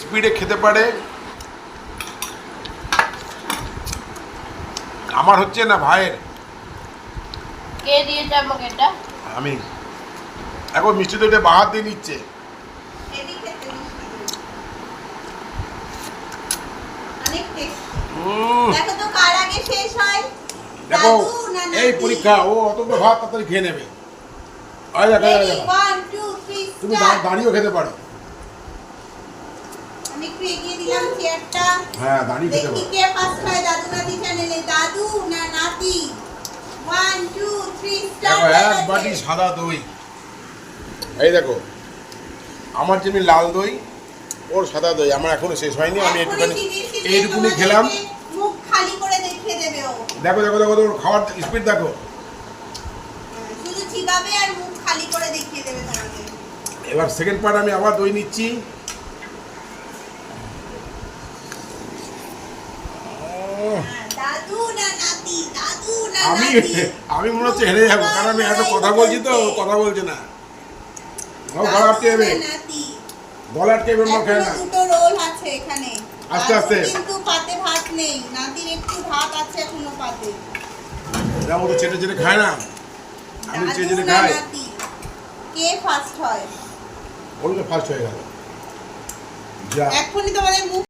স্পিডে খেতে পারে। আমার হচ্ছে না ভাইয়ের। কে দিয়েছে আমাকে এটা? আমি এখন মিষ্টি দইটা বাহার দিয়ে নিচ্ছে। দেখো তো কার আগে শেষ হয়। দেখো দাদু না এই নাতি? পরীক্ষা, ও অতগুলো ভাত তাড়াতাড়ি খেয়ে নেবে। আয় দেখো, আয় Ready, দেখো। 1, 2, 3, তুমি start. দাঁড়িয়েও খেতে পারো। আমি একটু এগিয়ে দিলাম চেয়ারটা। হ্যাঁ, দাঁড়িয়ে খেতে দেখি পারো। কে ফার্স্ট হয় দাদু নাতি চ্যানেলে। দাদু না নাতি? 1, 2, 3, দেখো start. এক বাটি সাদা দই। এই দেখো আমার যেমনি লাল দই, ওর সাদা দই। আমার এখনো শেষ হয়নি, আমি একটুখানি এইটুকুনি খেলাম। মুখ খালি করে দেখিয়ে দেবে ও। দেখো দেখো দেখো ওর খাওয়ার স্পিড দেখো। শুধু চিবাবে আর মুখ খালি করে দেখিয়ে দেবে তোমাকে। এবার সেকেন্ড পার্ট আমি আবার দই নিচ্ছি। দাদু না নাতি? দাদু না আমি নাতি? আমি মনে হচ্ছে হেরে যাবো, কারণ আমি এত কথা বলছি তো, ও কথা বলছে না। ও গলা আটকে যাবে, নাতি? গলা আটকে যাবে, খায় না। দুটো রোল আছে এখানে। আস্তে আস্তে। দাদুর কিন্তু পাতে ভাত নেই। নাতির একটু ভাত আছে এখনো পাতে। দেখো তো চেটে চেটে খায় না, আমি চেটে দাদু চেটে না খাই। নাতি? কে ফার্স্ট হয়? ওর তো ফার্স্ট হয়ে গেল। যা এখনই তোমাদের মুখ